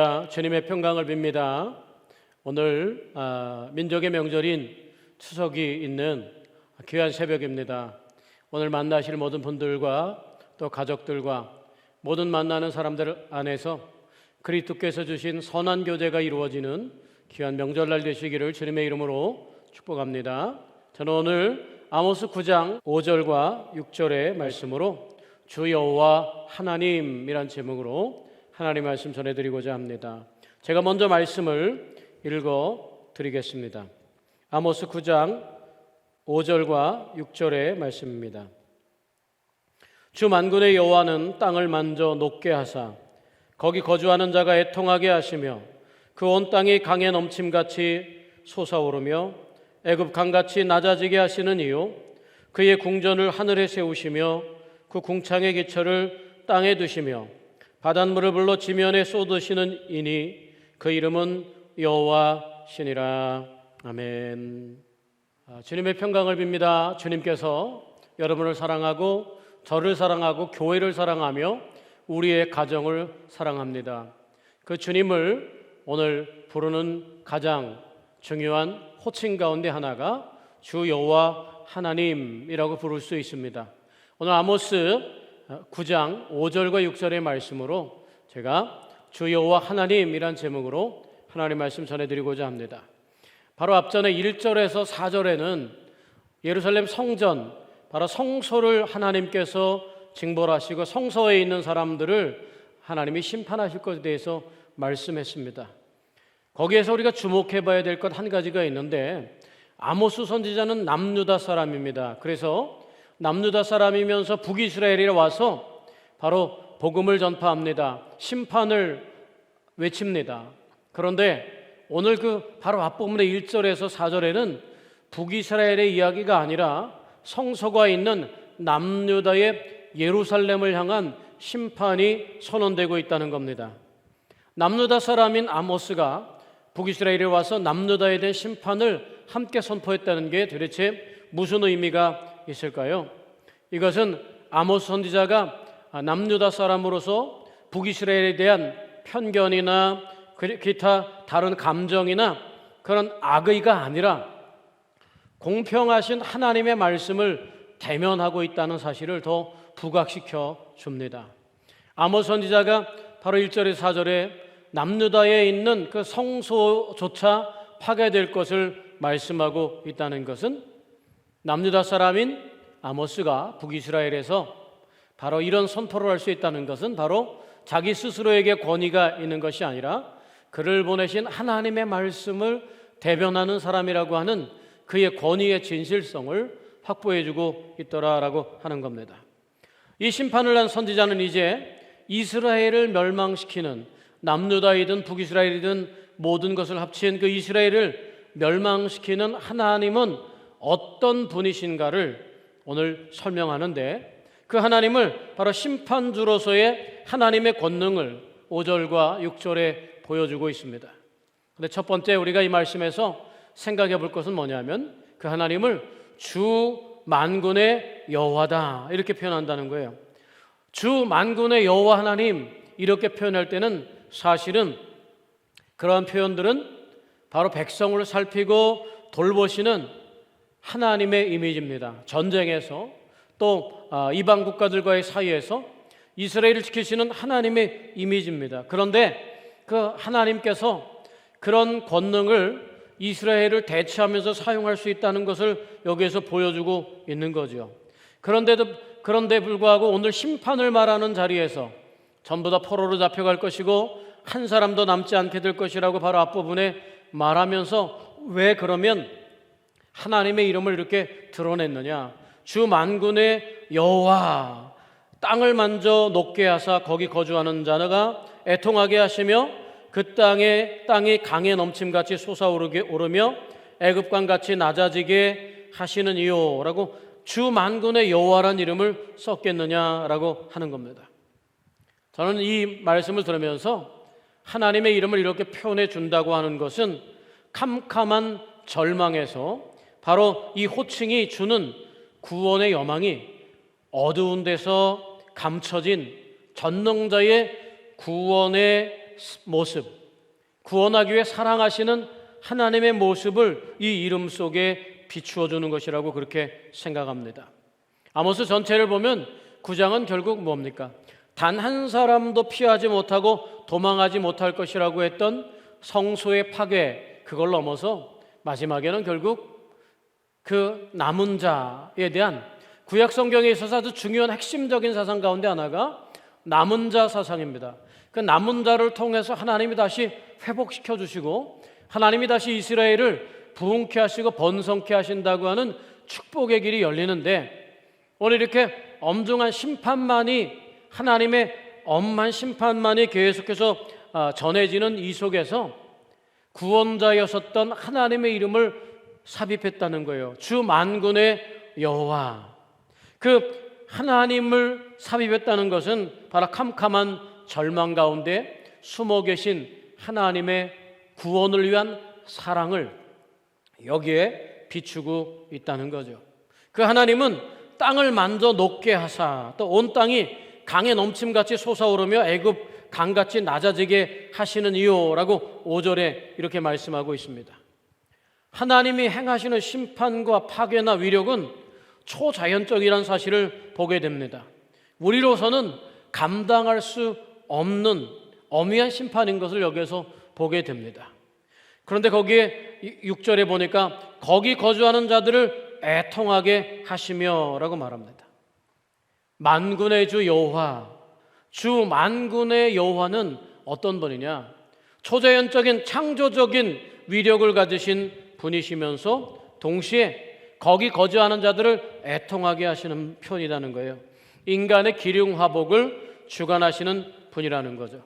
할렐루야, 주님의 평강을 빕니다. 오늘 민족의 명절인 추석이 있는 귀한 새벽입니다. 오늘 만나실 모든 분들과 또 가족들과 모든 만나는 사람들 안에서 그리스도께서 주신 선한 교제가 이루어지는 귀한 명절날 되시기를 주님의 이름으로 축복합니다. 저는 오늘 아모스 9장 5절과 6절의 말씀으로 주 여호와 하나님이란 제목으로 하나님 말씀 전해드리고자 합니다. 제가 먼저 말씀을 읽어드리겠습니다. 아모스 9장 5절과 6절의 말씀입니다. 주 만군의 여호와는 땅을 만져 녹게 하사 거기 거주하는 자가 애통하게 하시며 그 온 땅이 강에 넘침같이 솟아오르며 애굽 강같이 낮아지게 하시는 이요 그의 궁전을 하늘에 세우시며 그 궁창의 기초를 땅에 두시며 바닷물을 불러 지면에 쏟으시는 이니 그 이름은 여호와시니라. 아멘. 주님의 평강을 빕니다. 주님께서 여러분을 사랑하고 저를 사랑하고 교회를 사랑하며 우리의 가정을 사랑합니다. 그 주님을 오늘 부르는 가장 중요한 호칭 가운데 하나가 주 여호와 하나님이라고 부를 수 있습니다. 오늘 아모스 9장 5절과 6절의 말씀으로 제가 주 여호와 하나님이란 제목으로 하나님 말씀 전해드리고자 합니다. 바로 앞전에 1절에서 4절에는 예루살렘 성전, 바로 성소를 하나님께서 징벌하시고 성소에 있는 사람들을 하나님이 심판하실 것에 대해서 말씀했습니다. 거기에서 우리가 주목해 봐야 될 것 한 가지가 있는데, 아모스 선지자는 남유다 사람입니다. 그래서 남유다 사람이면서 북이스라엘에 와서 바로 복음을 전파합니다. 심판을 외칩니다. 그런데 오늘 그 바로 앞부분의 1절에서 4절에는 북이스라엘의 이야기가 아니라 성소가 있는 남유다의 예루살렘을 향한 심판이 선언되고 있다는 겁니다. 남유다 사람인 아모스가 북이스라엘에 와서 남유다에 대한 심판을 함께 선포했다는 게 도대체 무슨 의미가 있을까요? 이것은 아모스 선지자가 남유다 사람으로서 북이스라엘에 대한 편견이나 기타 다른 감정이나 그런 악의가 아니라 공평하신 하나님의 말씀을 대면하고 있다는 사실을 더 부각시켜 줍니다. 아모스 선지자가 바로 1절에서 4절에 남유다에 있는 그 성소조차 파괴될 것을 말씀하고 있다는 것은 남유다 사람인 아모스가 북이스라엘에서 바로 이런 선포를 할 수 있다는 것은 바로 자기 스스로에게 권위가 있는 것이 아니라 그를 보내신 하나님의 말씀을 대변하는 사람이라고 하는 그의 권위의 진실성을 확보해주고 있더라라고 하는 겁니다. 이 심판을 한 선지자는 이제 이스라엘을 멸망시키는, 남유다이든 북이스라엘이든 모든 것을 합친 그 이스라엘을 멸망시키는 하나님은 어떤 분이신가를 오늘 설명하는데, 그 하나님을 바로 심판주로서의 하나님의 권능을 5절과 6절에 보여주고 있습니다. 근데 첫 번째 우리가 이 말씀에서 생각해 볼 것은 뭐냐면 그 하나님을 주 만군의 여호와다 이렇게 표현한다는 거예요. 주 만군의 여호와 하나님 이렇게 표현할 때는 사실은 그러한 표현들은 바로 백성을 살피고 돌보시는 하나님의 이미지입니다. 전쟁에서 또 이방 국가들과의 사이에서 이스라엘을 지키시는 하나님의 이미지입니다. 그런데 그 하나님께서 그런 권능을 이스라엘을 대체하면서 사용할 수 있다는 것을 여기에서 보여주고 있는 거죠. 그런데 불구하고 오늘 심판을 말하는 자리에서 전부 다 포로로 잡혀갈 것이고 한 사람도 남지 않게 될 것이라고 바로 앞부분에 말하면서 왜 그러면 하나님의 이름을 이렇게 드러냈느냐? 주 만군의 여호와, 땅을 만져 녹게 하사 거기 거주하는 자가 애통하게 하시며 그 땅이 강에 넘침같이 솟아오르며 애굽강같이 낮아지게 하시는 이요라고 주 만군의 여호와라는 이름을 썼겠느냐라고 하는 겁니다. 저는 이 말씀을 들으면서 하나님의 이름을 이렇게 표현해 준다고 하는 것은 캄캄한 절망에서 바로 이 호칭이 주는 구원의 여망이 어두운 데서 감춰진 전능자의 구원의 모습, 구원하기 위해 사랑하시는 하나님의 모습을 이 이름 속에 비추어 주는 것이라고 그렇게 생각합니다. 아모스 전체를 보면 9장은 결국 뭡니까? 단 한 사람도 피하지 못하고 도망하지 못할 것이라고 했던 성소의 파괴, 그걸 넘어서 마지막에는 결국 그 남은 자에 대한 구약 성경에 있어서 아주 중요한 핵심적인 사상 가운데 하나가 남은 자 사상입니다. 그 남은 자를 통해서 하나님이 다시 회복시켜 주시고 하나님이 다시 이스라엘을 부흥케 하시고 번성케 하신다고 하는 축복의 길이 열리는데, 오늘 이렇게 엄중한 심판만이, 하나님의 엄한 심판만이 계속해서 전해지는 이 속에서 구원자였었던 하나님의 이름을 삽입했다는 거예요. 주 만군의 여호와. 그 하나님을 삽입했다는 것은 바로 캄캄한 절망 가운데 숨어 계신 하나님의 구원을 위한 사랑을 여기에 비추고 있다는 거죠. 그 하나님은 땅을 만져 녹게 하사 또 온 땅이 강에 넘침같이 솟아오르며 애굽 강같이 낮아지게 하시는 이요라고 5절에 이렇게 말씀하고 있습니다. 하나님이 행하시는 심판과 파괴나 위력은 초자연적이라는 사실을 보게 됩니다. 우리로서는 감당할 수 없는 엄위한 심판인 것을 여기에서 보게 됩니다. 그런데 거기에 6절에 보니까 거기 거주하는 자들을 애통하게 하시며 라고 말합니다. 만군의 주 여호와, 주 만군의 여호와는 어떤 분이냐? 초자연적인 창조적인 위력을 가지신 분이시면서 동시에 거기 거주하는 자들을 애통하게 하시는 편이라는 거예요. 인간의 기륭화복을 주관하시는 분이라는 거죠.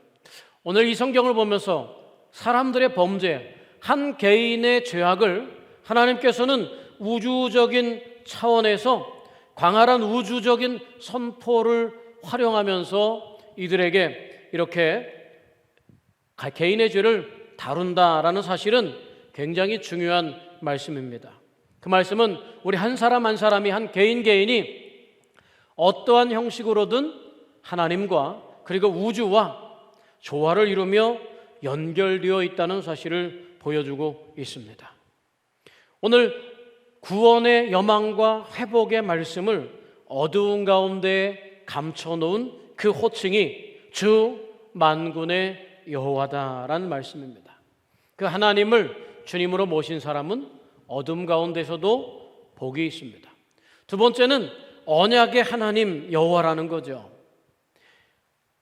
오늘 이 성경을 보면서 사람들의 범죄, 한 개인의 죄악을 하나님께서는 우주적인 차원에서 광활한 우주적인 선포를 활용하면서 이들에게 이렇게 개인의 죄를 다룬다라는 사실은 굉장히 중요한 말씀입니다. 그 말씀은 우리 한 사람 한 사람이, 한 개인이 어떠한 형식으로든 하나님과 그리고 우주와 조화를 이루며 연결되어 있다는 사실을 보여주고 있습니다. 오늘 구원의 여망과 회복의 말씀을 어두운 가운데 감춰놓은 그 호칭이 주 만군의 여호와다라는 말씀입니다. 그 하나님을 주님으로 모신 사람은 어둠 가운데서도 복이 있습니다. 두 번째는 언약의 하나님 여호와라는 거죠.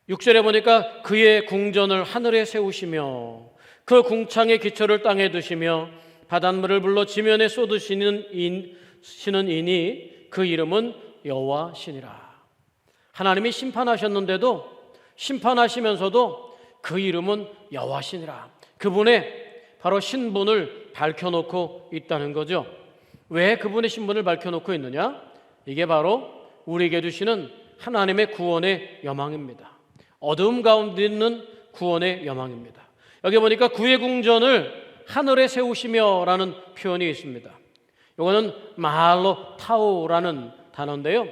6절에 보니까 그의 궁전을 하늘에 세우시며 그 궁창의 기초를 땅에 두시며 바닷물을 불러 지면에 쏟으시는 이니 그 이름은 여호와시니라. 하나님이 심판하셨는데도, 심판하시면서도 그 이름은 여호와시니라. 그분의 바로 신분을 밝혀놓고 있다는 거죠. 왜 그분의 신분을 밝혀놓고 있느냐? 이게 바로 우리에게 주시는 하나님의 구원의 여망입니다. 어두움 가운데 있는 구원의 여망입니다. 여기 보니까 그의 궁전을 하늘에 세우시며 라는 표현이 있습니다. 이거는 마할로 타우라는 단어인데요,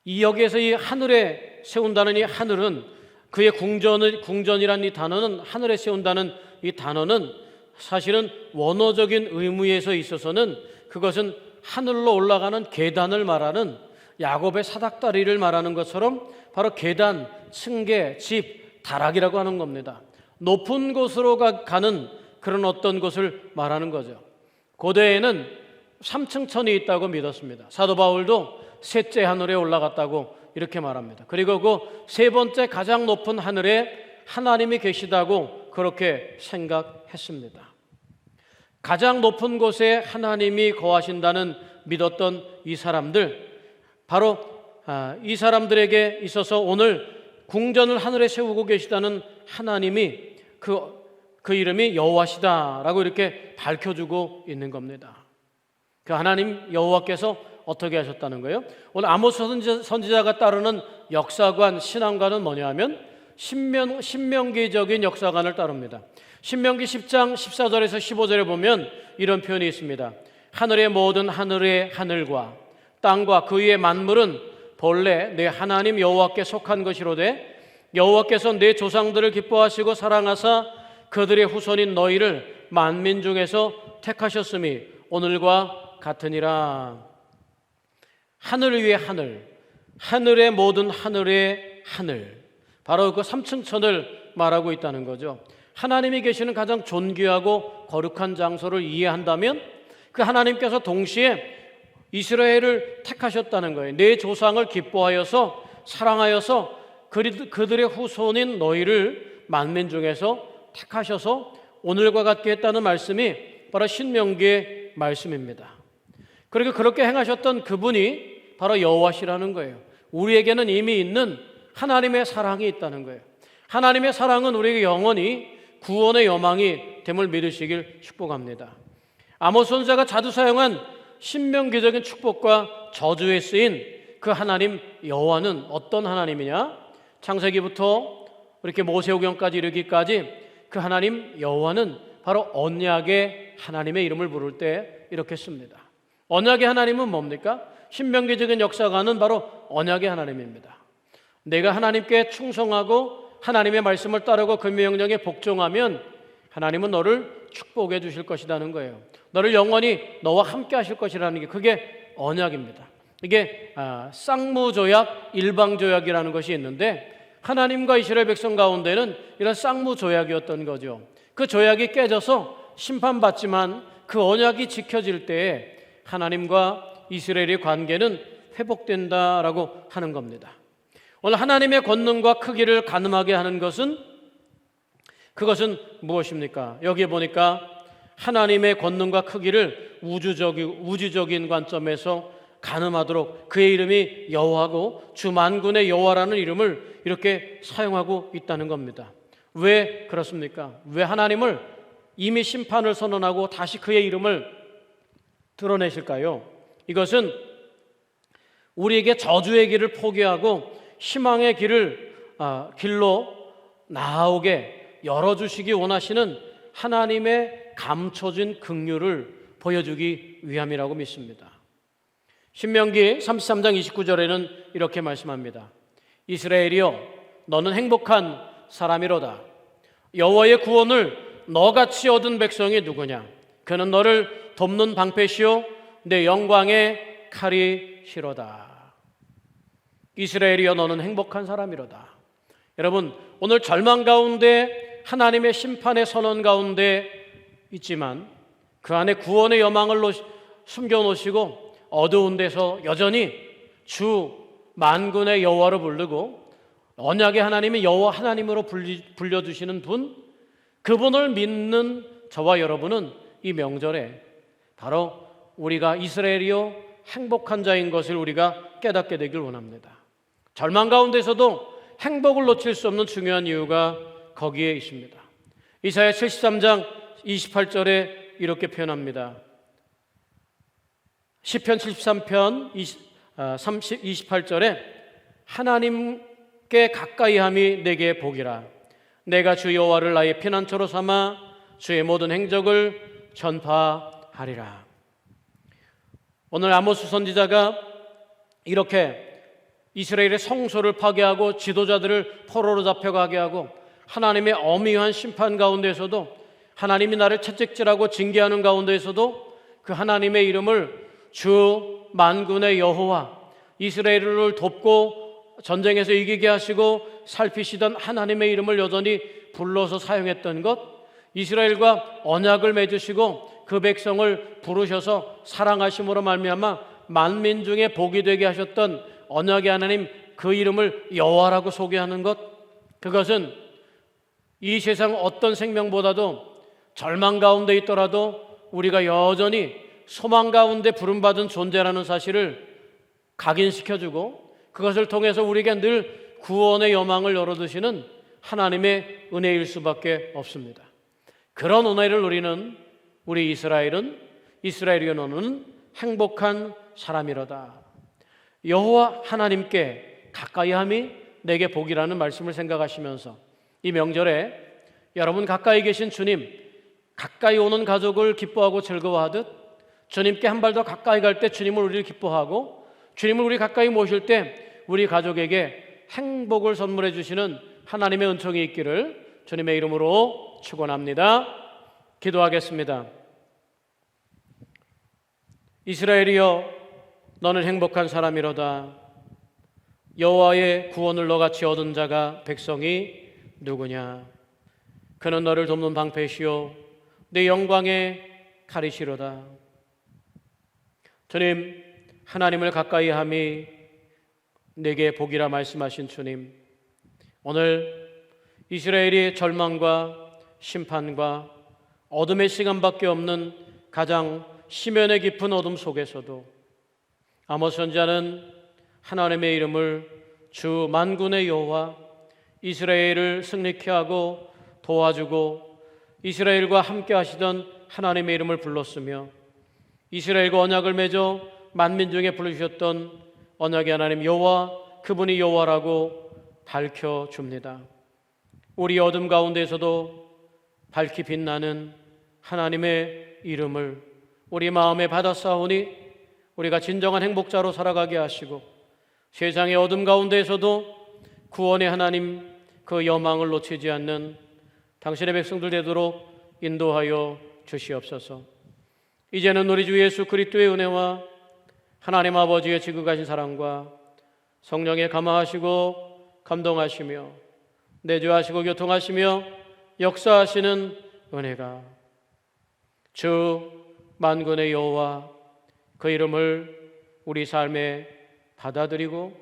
이 여기에서 이 하늘에 세운다는 이 하늘은, 그의 궁전이란 이 단어는, 하늘에 세운다는 이 단어는 사실은 원어적인 의미에서 있어서는 그것은 하늘로 올라가는 계단을 말하는, 야곱의 사닥다리를 말하는 것처럼 바로 계단, 층계, 집, 다락이라고 하는 겁니다. 높은 곳으로 가는 그런 어떤 곳을 말하는 거죠. 고대에는 3층 천이 있다고 믿었습니다. 사도 바울도 셋째 하늘에 올라갔다고 이렇게 말합니다. 그리고 그 세 번째 가장 높은 하늘에 하나님이 계시다고 그렇게 생각했습니다. 가장 높은 곳에 하나님이 거하신다는 믿었던 이 사람들, 바로 이 사람들에게 있어서 오늘 궁전을 하늘에 세우고 계시다는 하나님이 그 이름이 여호와시다라고 이렇게 밝혀주고 있는 겁니다. 그 하나님 여호와께서 어떻게 하셨다는 거예요? 오늘 아모스 선지자가 따르는 역사관, 신앙관은 뭐냐 하면 신명기적인 역사관을 따릅니다. 신명기 10장 14절에서 15절에 보면 이런 표현이 있습니다. 하늘의 모든 하늘의 하늘과 땅과 그 위의 만물은 본래 내 하나님 여호와께 속한 것이로되 여호와께서 내 조상들을 기뻐하시고 사랑하사 그들의 후손인 너희를 만민 중에서 택하셨음이 오늘과 같으니라. 하늘 위의 하늘, 하늘의 모든 하늘의 하늘, 바로 그 삼층천을 말하고 있다는 거죠. 하나님이 계시는 가장 존귀하고 거룩한 장소를 이해한다면 그 하나님께서 동시에 이스라엘을 택하셨다는 거예요. 내 조상을 기뻐하여서 사랑하여서 그들의 후손인 너희를 만민 중에서 택하셔서 오늘과 같게 했다는 말씀이 바로 신명기의 말씀입니다. 그리고 그렇게 행하셨던 그분이 바로 여호와시라는 거예요. 우리에게는 이미 있는 하나님의 사랑이 있다는 거예요. 하나님의 사랑은 우리에게 영원히 구원의 여망이 됨을 믿으시길 축복합니다. 아모스 선지자가 자주 사용한 신명기적인 축복과 저주에 쓰인 그 하나님 여호와는 어떤 하나님이냐? 창세기부터 이렇게 모세오경까지 이르기까지 그 하나님 여호와는 바로 언약의 하나님의 이름을 부를 때 이렇게 씁니다. 언약의 하나님은 뭡니까? 신명기적인 역사관은 바로 언약의 하나님입니다. 내가 하나님께 충성하고 하나님의 말씀을 따르고 그 명령에 복종하면 하나님은 너를 축복해 주실 것이라는 거예요. 너를 영원히 너와 함께 하실 것이라는 게 그게 언약입니다. 이게 쌍무조약, 일방조약이라는 것이 있는데 하나님과 이스라엘 백성 가운데는 이런 쌍무조약이었던 거죠. 그 조약이 깨져서 심판받지만 그 언약이 지켜질 때에 하나님과 이스라엘의 관계는 회복된다라고 하는 겁니다. 오늘 하나님의 권능과 크기를 가늠하게 하는 그것은 무엇입니까? 여기에 보니까 하나님의 권능과 크기를 우주적인 관점에서 가늠하도록 그의 이름이 여호와고 주 만군의 여호와라는 이름을 이렇게 사용하고 있다는 겁니다. 왜 그렇습니까? 왜 하나님을 이미 심판을 선언하고 다시 그의 이름을 드러내실까요? 이것은 우리에게 저주의 길을 포기하고 희망의 길로 나아오게 열어주시기 원하시는 하나님의 감춰진 긍휼을 보여주기 위함이라고 믿습니다. 신명기 33장 29절에는 이렇게 말씀합니다. 이스라엘이여 너는 행복한 사람이로다. 여호와의 구원을 너같이 얻은 백성이 누구냐? 그는 너를 돕는 방패시요 내 영광의 칼이시로다. 이스라엘이여 너는 행복한 사람이로다. 여러분, 오늘 절망 가운데 하나님의 심판의 선언 가운데 있지만 그 안에 구원의 여망을 숨겨놓으시고 어두운 데서 여전히 주 만군의 여호와로 부르고 언약의 하나님이 여호와 하나님으로 불려주시는 분, 그분을 믿는 저와 여러분은 이 명절에 바로 우리가 이스라엘이요 행복한 자인 것을 우리가 깨닫게 되길 원합니다. 절망 가운데서도 행복을 놓칠 수 없는 중요한 이유가 거기에 있습니다. 이사야 73장 28절에 이렇게 표현합니다. 시편 73편 28절에 하나님께 가까이함이 내게 복이라. 내가 주 여호와를 나의 피난처로 삼아 주의 모든 행적을 전파하리라. 오늘 아모스 선지자가 이렇게 이스라엘의 성소를 파괴하고 지도자들을 포로로 잡혀가게 하고 하나님의 엄위한 심판 가운데서도 하나님이 나를 채찍질하고 징계하는 가운데서도 그 하나님의 이름을 주 만군의 여호와, 이스라엘을 돕고 전쟁에서 이기게 하시고 살피시던 하나님의 이름을 여전히 불러서 사용했던 것, 이스라엘과 언약을 맺으시고 그 백성을 부르셔서 사랑하심으로 말미암아 만민 중에 복이 되게 하셨던 언약의 하나님, 그 이름을 여호와라고 소개하는 것, 그것은 이 세상 어떤 생명보다도 절망 가운데 있더라도 우리가 여전히 소망 가운데 부름받은 존재라는 사실을 각인시켜주고 그것을 통해서 우리에게 늘 구원의 여망을 열어두시는 하나님의 은혜일 수밖에 없습니다. 그런 은혜를 누리는 우리 이스라엘이여 너는 행복한 사람이로다. 여호와 하나님께 가까이함이 내게 복이라는 말씀을 생각하시면서 이 명절에 여러분 가까이 계신 주님, 가까이 오는 가족을 기뻐하고 즐거워하듯 주님께 한 발 더 가까이 갈 때 주님을 우리를 기뻐하고 주님을 우리 가까이 모실 때 우리 가족에게 행복을 선물해 주시는 하나님의 은총이 있기를 주님의 이름으로 축원합니다. 기도하겠습니다. 이스라엘이여, 너는 행복한 사람이로다. 여호와의 구원을 너같이 얻은 자가 백성이 누구냐? 그는 너를 돕는 방패시요 내 영광의 칼이시로다. 주님, 하나님을 가까이 함이 내게 복이라 말씀하신 주님, 오늘 이스라엘이 절망과 심판과 어둠의 시간밖에 없는 가장 심연의 깊은 어둠 속에서도 아모스 선지자는 하나님의 이름을 주 만군의 여호와, 이스라엘을 승리케 하고 도와주고 이스라엘과 함께 하시던 하나님의 이름을 불렀으며, 이스라엘과 언약을 맺어 만민 중에 부르셨던 언약의 하나님 여호와, 그분이 여호와라고 밝혀줍니다. 우리 어둠 가운데에서도 밝히 빛나는 하나님의 이름을 우리 마음에 받아싸우니 우리가 진정한 행복자로 살아가게 하시고, 세상의 어둠 가운데에서도 구원의 하나님 그 여망을 놓치지 않는 당신의 백성들 되도록 인도하여 주시옵소서. 이제는 우리 주 예수 그리스도의 은혜와 하나님 아버지의 지극하신 사랑과 성령의 감화하시고 감동하시며 내주하시고 교통하시며 역사하시는 은혜가 주 만군의 여호와 그 이름을 우리 삶에 받아들이고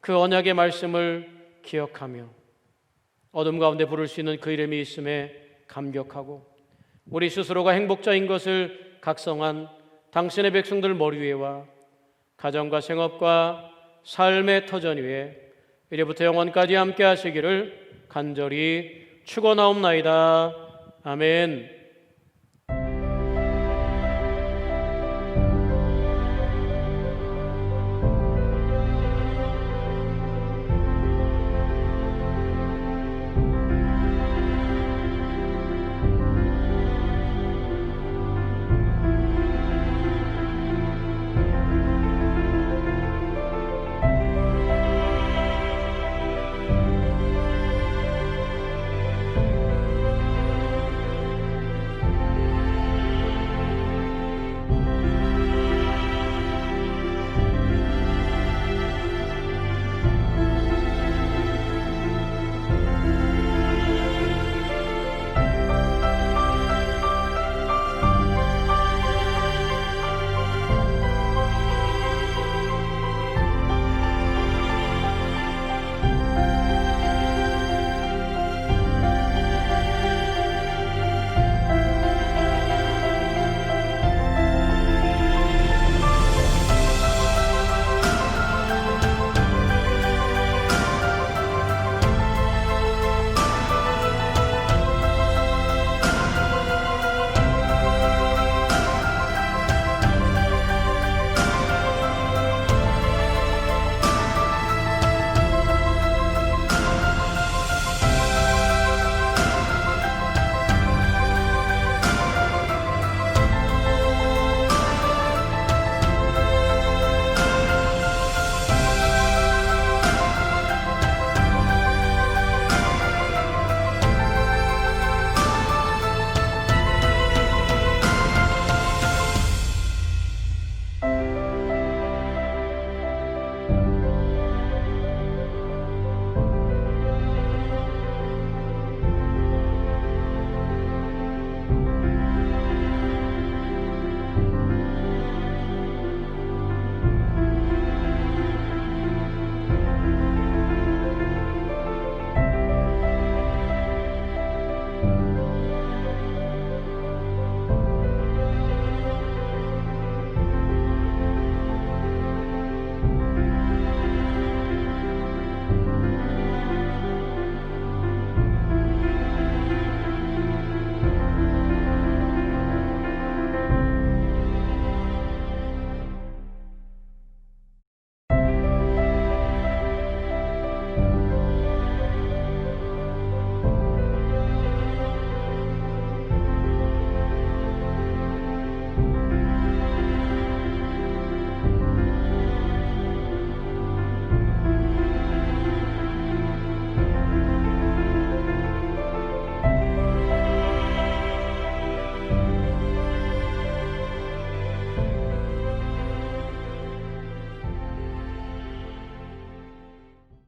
그 언약의 말씀을 기억하며 어둠 가운데 부를 수 있는 그 이름이 있음에 감격하고 우리 스스로가 행복자인 것을 각성한 당신의 백성들 머리 위에와 가정과 생업과 삶의 터전 위에 이제부터 영원까지 함께 하시기를 간절히 축원하옵나이다. 아멘.